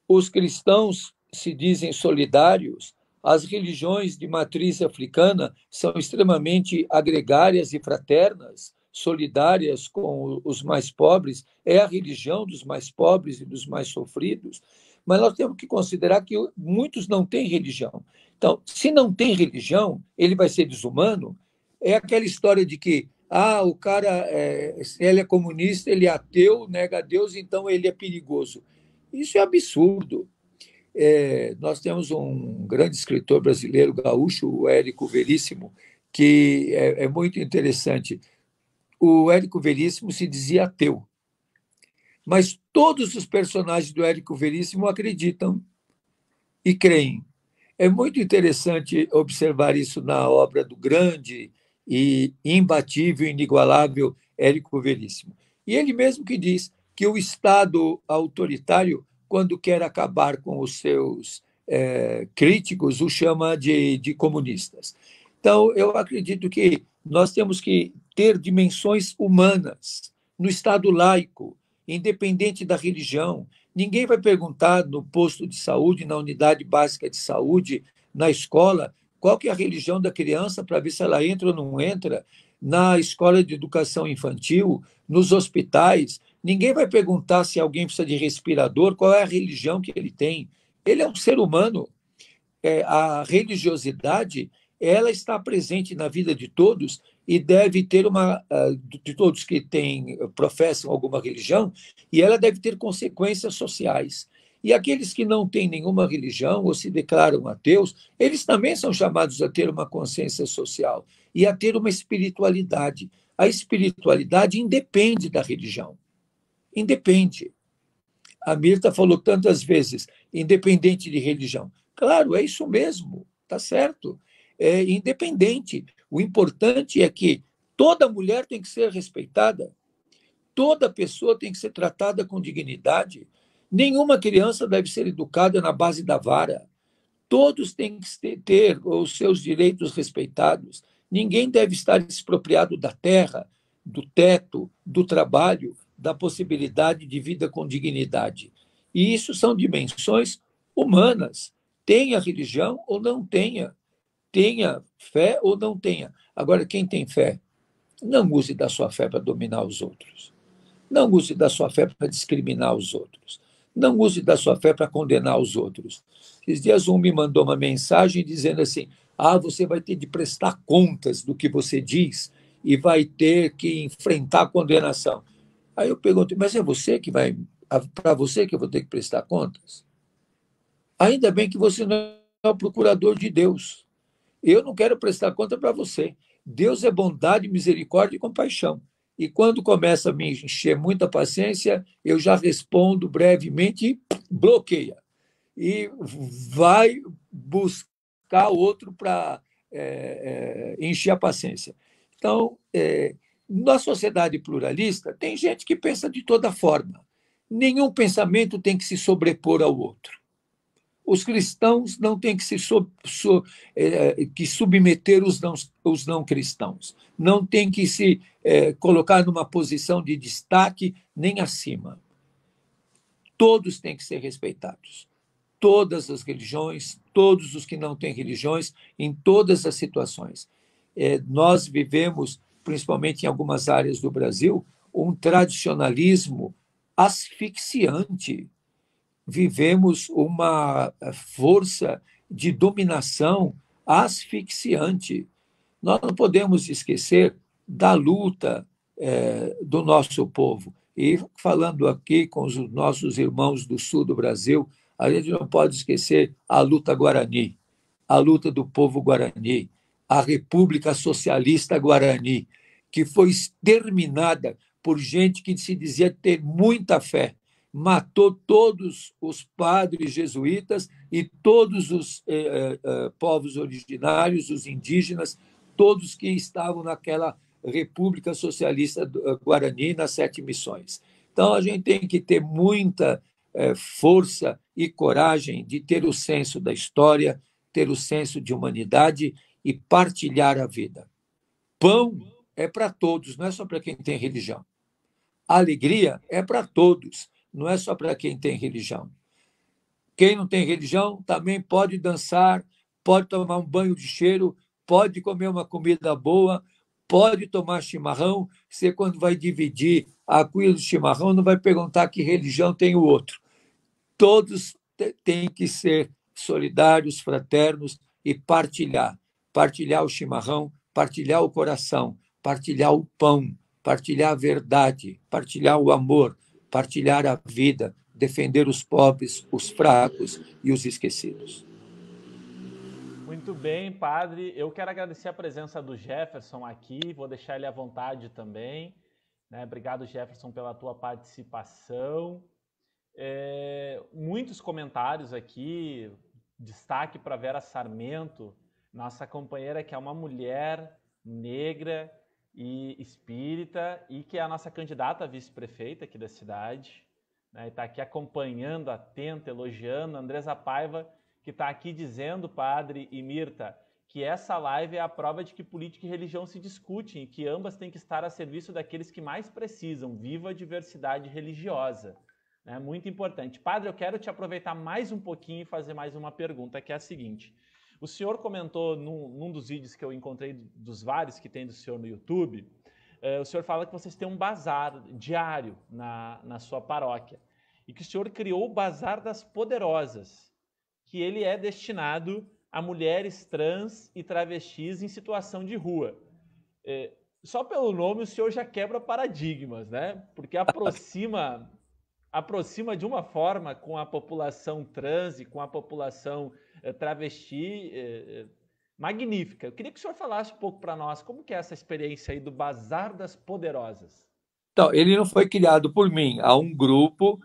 os cristãos se dizem solidários, as religiões de matriz africana são extremamente agregárias e fraternas, solidárias com os mais pobres, é a religião dos mais pobres e dos mais sofridos, mas nós temos que considerar que muitos não têm religião. Então, se não tem religião, ele vai ser desumano? É aquela história de que o cara, ele é comunista, ele é ateu, nega a Deus, então ele é perigoso. Isso é absurdo. Nós temos um grande escritor brasileiro, gaúcho, o Érico Veríssimo, que é muito interessante. O Érico Veríssimo se dizia ateu, mas todos os personagens do Érico Veríssimo acreditam e creem. É muito interessante observar isso na obra do grande e imbatível, inigualável Érico Veríssimo. E ele mesmo que diz que o Estado autoritário, quando quer acabar com os seus críticos, o chama de comunistas. Então, eu acredito que nós temos que ter dimensões humanas no Estado laico, independente da religião. Ninguém vai perguntar no posto de saúde, na unidade básica de saúde, na escola, qual que é a religião da criança para ver se ela entra ou não entra, na escola de educação infantil, nos hospitais. Ninguém vai perguntar se alguém precisa de respirador, qual é a religião que ele tem. Ele é um ser humano. A religiosidade, ela está presente na vida de todos e deve ter de todos que professam alguma religião, e ela deve ter consequências sociais. E aqueles que não têm nenhuma religião ou se declaram ateus, eles também são chamados a ter uma consciência social e a ter uma espiritualidade. A espiritualidade independe da religião. Independe. A Mirta falou tantas vezes, independente de religião. Claro, é isso mesmo, está certo. É independente. O importante é que toda mulher tem que ser respeitada, toda pessoa tem que ser tratada com dignidade. Nenhuma criança deve ser educada na base da vara. Todos têm que ter os seus direitos respeitados. Ninguém deve estar expropriado da terra, do teto, do trabalho, da possibilidade de vida com dignidade. E isso são dimensões humanas. Tenha religião ou não tenha. Tenha fé ou não tenha. Agora, quem tem fé, não use da sua fé para dominar os outros. Não use da sua fé para discriminar os outros. Não use da sua fé para condenar os outros. Esses dias me mandou uma mensagem dizendo assim, você vai ter de prestar contas do que você diz e vai ter que enfrentar a condenação. Aí eu pergunto, mas é você que vai, para você que eu vou ter que prestar contas? Ainda bem que você não é o procurador de Deus. eu não quero prestar conta para você. Deus é bondade, misericórdia e compaixão. E quando começa a me encher muita paciência, eu já respondo brevemente e bloqueia. E vai buscar outro para encher a paciência. Então, na sociedade pluralista, tem gente que pensa de toda forma. Nenhum pensamento tem que se sobrepor ao outro. Os cristãos não têm que se submeter os não cristãos. Não tem que se colocar numa posição de destaque nem acima. Todos têm que ser respeitados. Todas as religiões, todos os que não têm religiões, em todas as situações. Nós vivemos, principalmente em algumas áreas do Brasil, um tradicionalismo asfixiante. Vivemos uma força de dominação asfixiante. Nós não podemos esquecer da luta do nosso povo. E falando aqui com os nossos irmãos do sul do Brasil, a gente não pode esquecer a luta Guarani, a luta do povo Guarani, a República Socialista Guarani, que foi exterminada por gente que se dizia ter muita fé, matou todos os padres jesuítas e todos os povos originários, os indígenas, todos que estavam naquela República Socialista Guarani, nas 7 missões. Então, a gente tem que ter muita força e coragem de ter o senso da história, ter o senso de humanidade e partilhar a vida. Pão é para todos, não é só para quem tem religião. Alegria é para todos, não é só para quem tem religião. Quem não tem religião também pode dançar, pode tomar um banho de cheiro, pode comer uma comida boa, pode tomar chimarrão. Você, quando vai dividir a cuia do chimarrão, não vai perguntar que religião tem o outro. Todos têm que ser solidários, fraternos e partilhar. Partilhar o chimarrão, partilhar o coração, partilhar o pão, partilhar a verdade, partilhar o amor, partilhar a vida, defender os pobres, os fracos e os esquecidos. Muito bem, padre. Eu quero agradecer a presença do Jefferson aqui, vou deixar ele à vontade também. Obrigado, Jefferson, pela tua participação. Muitos comentários aqui, destaque para Vera Sarmento, nossa companheira, que é uma mulher negra e espírita e que é a nossa candidata a vice-prefeita aqui da cidade, né? Está aqui acompanhando, atenta, elogiando. Andresa Paiva, que está aqui dizendo, padre e Mirta, que essa live é a prova de que política e religião se discutem e que ambas têm que estar a serviço daqueles que mais precisam. Viva a diversidade religiosa. É muito importante. Padre, eu quero te aproveitar mais um pouquinho e fazer mais uma pergunta, que é a seguinte. O senhor comentou num dos vídeos que eu encontrei, dos vários que tem do senhor no YouTube, o senhor fala que vocês têm um bazar diário na sua paróquia e que o senhor criou o Bazar das Poderosas, que ele é destinado a mulheres trans e travestis em situação de rua. Só pelo nome o senhor já quebra paradigmas, né? Porque aproxima de uma forma com a população trans e com a população travesti magnífica. Eu queria que o senhor falasse um pouco para nós como que é essa experiência aí do Bazar das Poderosas. Então, ele não foi criado por mim. Há um grupo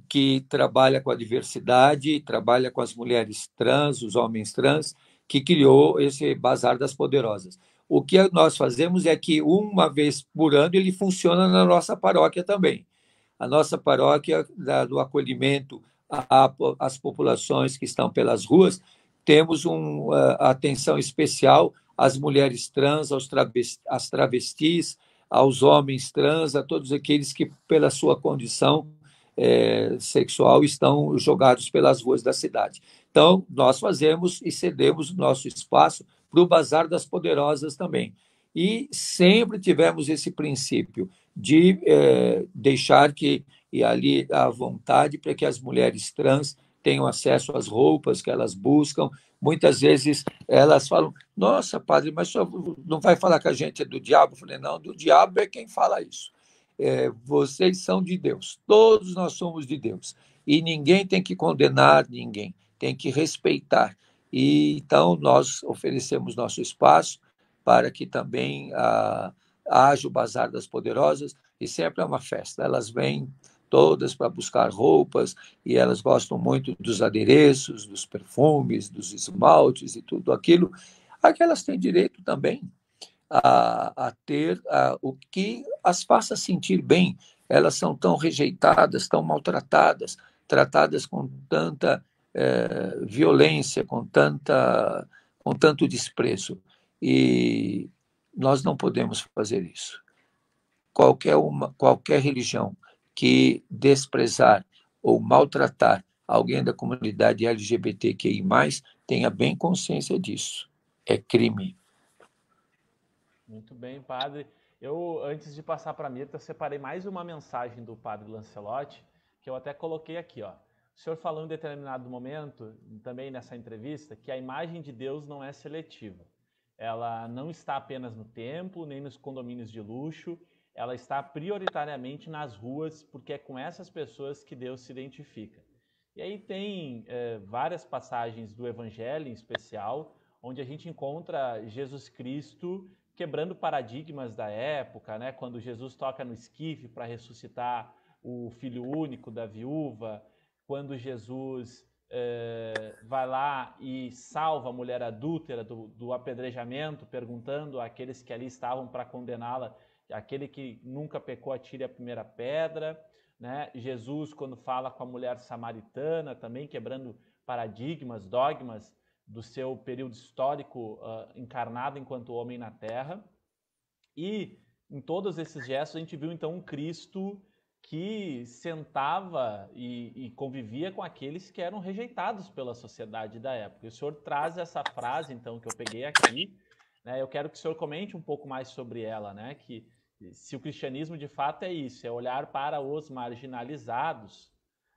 que trabalha com a diversidade, trabalha com as mulheres trans, os homens trans, que criou esse Bazar das Poderosas. O que nós fazemos é que, uma vez por ano, ele funciona na nossa paróquia também. A nossa paróquia, do acolhimento às populações que estão pelas ruas, temos uma atenção especial às mulheres trans, às travestis, aos homens trans, a todos aqueles que, pela sua condição sexual, estão jogados pelas ruas da cidade. Então, nós fazemos e cedemos o nosso espaço para o Bazar das Poderosas também. E sempre tivemos esse princípio de deixar que e ali à vontade para que as mulheres trans tenham acesso às roupas que elas buscam. Muitas vezes elas falam, nossa, padre, mas só não vai falar que a gente é do diabo? Eu falei, não, do diabo é quem fala isso. Vocês são de Deus, todos nós somos de Deus. E ninguém tem que condenar ninguém, tem que respeitar. E então nós oferecemos nosso espaço para que também haja o Bazar das Poderosas, e sempre é uma festa. Elas vêm todas para buscar roupas, e elas gostam muito dos adereços, dos perfumes, dos esmaltes e tudo aquilo. Aquelas têm direito também a ter o que as faça sentir bem. Elas são tão rejeitadas, tão maltratadas, tratadas com tanta violência, com tanto desprezo. E nós não podemos fazer isso. Qualquer religião que desprezar ou maltratar alguém da comunidade LGBTQI+, tenha bem consciência disso. É crime. Muito bem, padre. Eu, antes de passar para a Mirta, separei mais uma mensagem do padre Lancelotti, que eu até coloquei aqui, ó. O senhor falou em determinado momento, também nessa entrevista, que a imagem de Deus não é seletiva. Ela não está apenas no templo, nem nos condomínios de luxo, ela está prioritariamente nas ruas, porque é com essas pessoas que Deus se identifica. E aí tem várias passagens do Evangelho, em especial, onde a gente encontra Jesus Cristo quebrando paradigmas da época, né? Quando Jesus toca no esquife para ressuscitar o filho único da viúva, quando Jesus vai lá e salva a mulher adúltera do apedrejamento, perguntando àqueles que ali estavam para condená-la, aquele que nunca pecou atire a primeira pedra, né? Jesus, quando fala com a mulher samaritana, também quebrando paradigmas, dogmas do seu período histórico encarnado enquanto homem na Terra. E em todos esses gestos a gente viu então um Cristo que sentava e convivia com aqueles que eram rejeitados pela sociedade da época. E o senhor traz essa frase, então, que eu peguei aqui, né? Eu quero que o senhor comente um pouco mais sobre ela, né? Que se o cristianismo de fato é isso, é olhar para os marginalizados,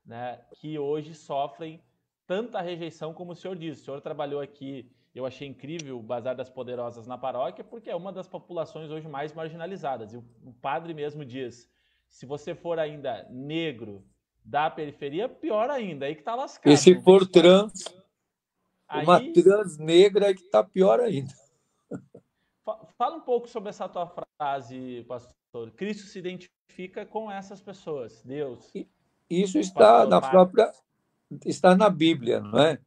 né? Que hoje sofrem tanta rejeição como o senhor disse. O senhor trabalhou aqui, eu achei incrível o Bazar das Poderosas na paróquia, porque é uma das populações hoje mais marginalizadas. E o padre mesmo diz, se você for ainda negro da periferia, pior ainda, aí que tá lascado. E se for trans, uma trans negra, que tá pior ainda. Fala um pouco sobre essa tua frase, pastor. Cristo se identifica com essas pessoas, Deus. Isso está está na Bíblia, não é?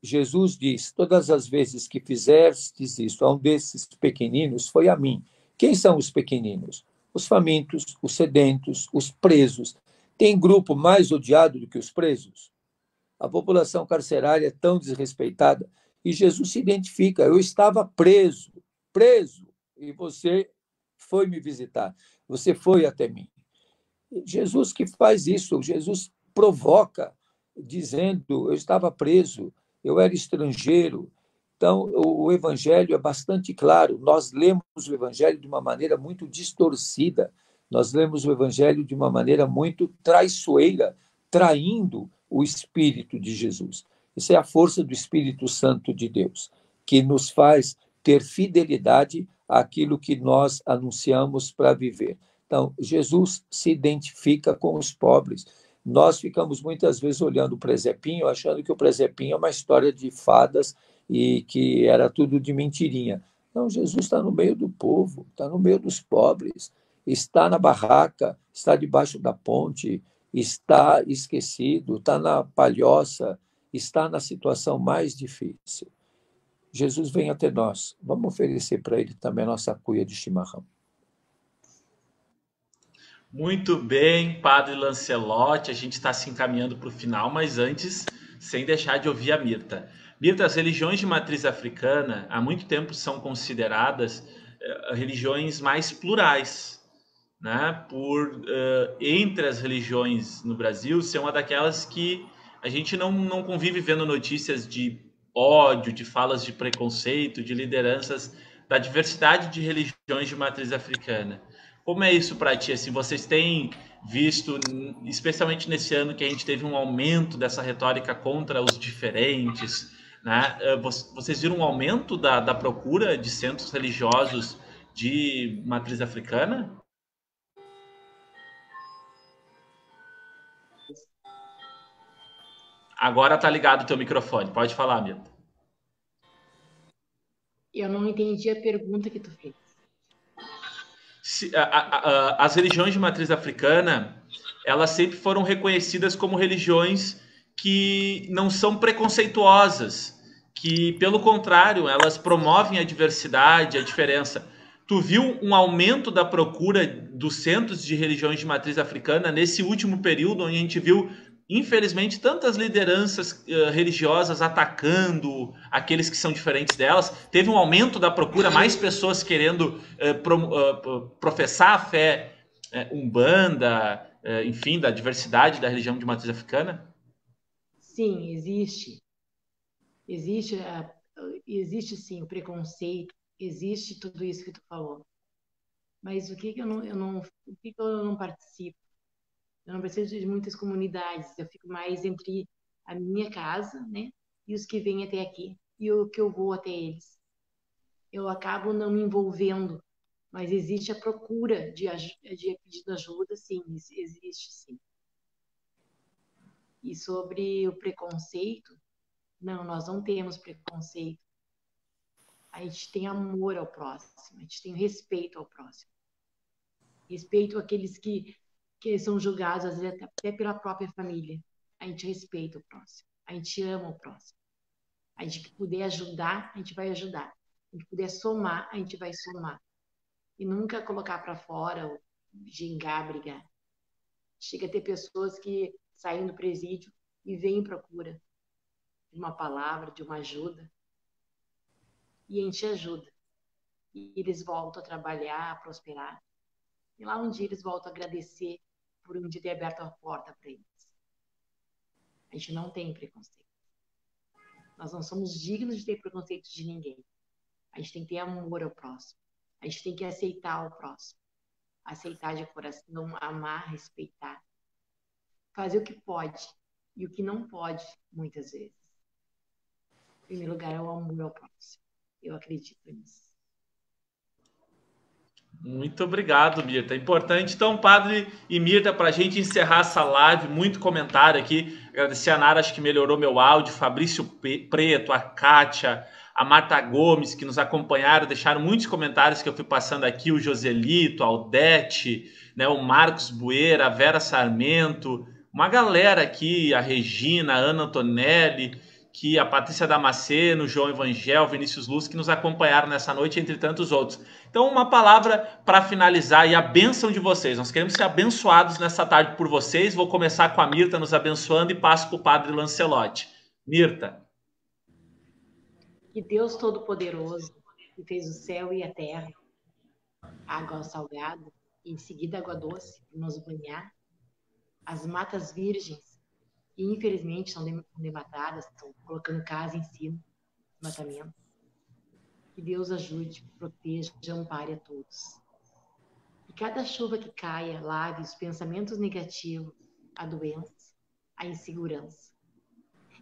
Jesus diz: todas as vezes que fizestes isso a um desses pequeninos, foi a mim. Quem são os pequeninos? Os famintos, os sedentos, os presos. Tem grupo mais odiado do que os presos? A população carcerária é tão desrespeitada. E Jesus se identifica: eu estava preso, e você foi me visitar, você foi até mim. Jesus que faz isso, Jesus provoca, dizendo: eu estava preso, eu era estrangeiro. Então, o Evangelho é bastante claro. Nós lemos o Evangelho de uma maneira muito distorcida, nós lemos o Evangelho de uma maneira muito traiçoeira, traindo o Espírito de Jesus. Isso é a força do Espírito Santo de Deus, que nos faz ter fidelidade àquilo que nós anunciamos para viver. Então, Jesus se identifica com os pobres. Nós ficamos muitas vezes olhando o presepinho, achando que o presepinho é uma história de fadas e que era tudo de mentirinha. Não, Jesus está no meio do povo, está no meio dos pobres, está na barraca, está debaixo da ponte, está esquecido, está na palhoça, está na situação mais difícil. Jesus vem até nós. Vamos oferecer para ele também a nossa cuia de chimarrão. Muito bem, Padre Lancelotti, a gente está se encaminhando para o final, mas antes, sem deixar de ouvir a Mirta. Mirta, as religiões de matriz africana há muito tempo são consideradas religiões mais plurais, né? Entre as religiões no Brasil, ser uma daquelas que a gente não convive vendo notícias de ódio, de falas de preconceito, de lideranças da diversidade de religiões de matriz africana. Como é isso para ti? Assim, vocês têm visto, especialmente nesse ano que a gente teve um aumento dessa retórica contra os diferentes, né? Vocês viram um aumento da procura de centros religiosos de matriz africana? Agora tá ligado o teu microfone. Pode falar, Mirta. Eu não entendi a pergunta que tu fez. As religiões de matriz africana, elas sempre foram reconhecidas como religiões que não são preconceituosas, que, pelo contrário, elas promovem a diversidade, a diferença. Tu viu um aumento da procura dos centros de religiões de matriz africana nesse último período, onde a gente viu, infelizmente, tantas lideranças religiosas atacando aqueles que são diferentes delas? Teve um aumento da procura, mais pessoas querendo professar a fé umbanda, enfim, da diversidade da religião de matriz africana? Sim, existe. Existe sim o preconceito, existe tudo isso que tu falou. Mas o que que eu não participo? Eu não preciso de muitas comunidades, eu fico mais entre a minha casa, né, e os que vêm até aqui, e o que eu vou até eles. Eu acabo não me envolvendo, mas existe a procura de pedido ajuda, sim, existe sim. E sobre o preconceito, não, nós não temos preconceito. A gente tem amor ao próximo, a gente tem respeito ao próximo. Respeito àqueles que são julgados, às vezes, até pela própria família. A gente respeita o próximo, a gente ama o próximo. A gente puder ajudar, a gente vai ajudar. A gente puder somar, a gente vai somar. E nunca colocar para fora, ou gingar, brigar. Chega a ter pessoas que saem do presídio e vêm em procura de uma palavra, de uma ajuda. E a gente ajuda. E eles voltam a trabalhar, a prosperar. E lá um dia eles voltam a agradecer por um dia ter aberto a porta para eles. A gente não tem preconceito. Nós não somos dignos de ter preconceito de ninguém. A gente tem que ter amor ao próximo. A gente tem que aceitar o próximo. Aceitar de coração, amar, respeitar. Fazer o que pode e o que não pode, muitas vezes. Em primeiro lugar, é o amor ao próximo. Eu acredito nisso. Muito obrigado, Mirta. Importante. Então, Padre e Mirta, para a gente encerrar essa live, muito comentário aqui. Agradecer a Nara, acho que melhorou meu áudio. Fabrício Preto, a Kátia, a Marta Gomes, que nos acompanharam, deixaram muitos comentários que eu fui passando aqui. O Joselito, a Aldete, né, o Marcos Bueira, a Vera Sarmento, uma galera aqui, a Regina, a Ana Antonelli, que a Patrícia Damasceno, o João Evangel, Vinícius Luz, que nos acompanharam nessa noite, entre tantos outros. Então, uma palavra para finalizar e a bênção de vocês. Nós queremos ser abençoados nessa tarde por vocês. Vou começar com a Mirta nos abençoando e passo para o Padre Lancelotti. Mirta. Que Deus Todo-Poderoso, que fez o céu e a terra, água salgada e em seguida água doce, para nos banhar, as matas virgens, que infelizmente são dematadas, estão colocando casa em cima, desmatamento. Que Deus ajude, proteja, ampare a todos. Que cada chuva que caia lave os pensamentos negativos, a doença, a insegurança.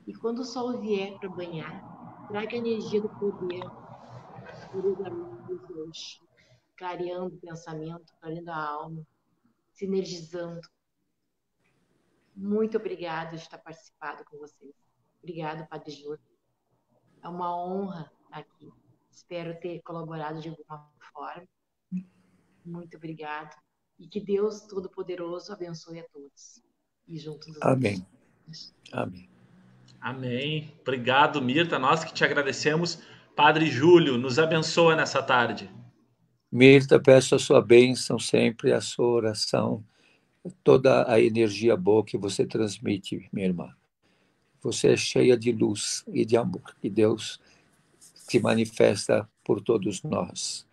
E quando o sol vier para banhar, traga a energia do poder da luz hoje, clareando o pensamento, clareando a alma, sinergizando. Muito obrigada de estar participado com vocês. Obrigado, Padre Júlio. É uma honra estar aqui. Espero ter colaborado de alguma forma. Muito obrigado. E que Deus Todo-Poderoso abençoe a todos. E juntos. Amém. Amém. Amém. Obrigado, Mirta. Nós que te agradecemos. Padre Júlio, nos abençoa nessa tarde. Mirta, peço a sua bênção sempre, a sua oração, toda a energia boa que você transmite, minha irmã. Você é cheia de luz e de amor, e Deus se manifesta por todos nós.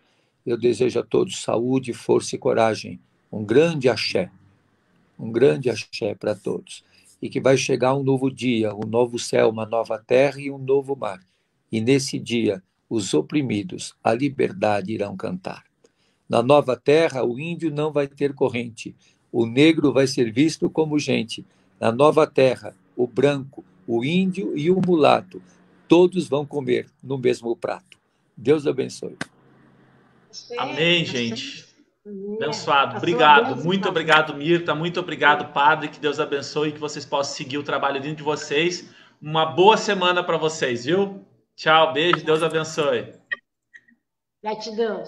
Eu desejo a todos saúde, força e coragem. Um grande axé para todos. E que vai chegar um novo dia, um novo céu, uma nova terra e um novo mar. E nesse dia, os oprimidos, a liberdade irão cantar. Na nova terra, o índio não vai ter corrente. O negro vai ser visto como gente. Na nova terra, o branco, o índio e o mulato, todos vão comer no mesmo prato. Deus abençoe. Amém, gente. Abençoado. Obrigado. Muito obrigado, Mirta. Muito obrigado, Padre. Que Deus abençoe e que vocês possam seguir o trabalho lindo de vocês. Uma boa semana para vocês, viu? Tchau, beijo. Deus abençoe. Gratidão.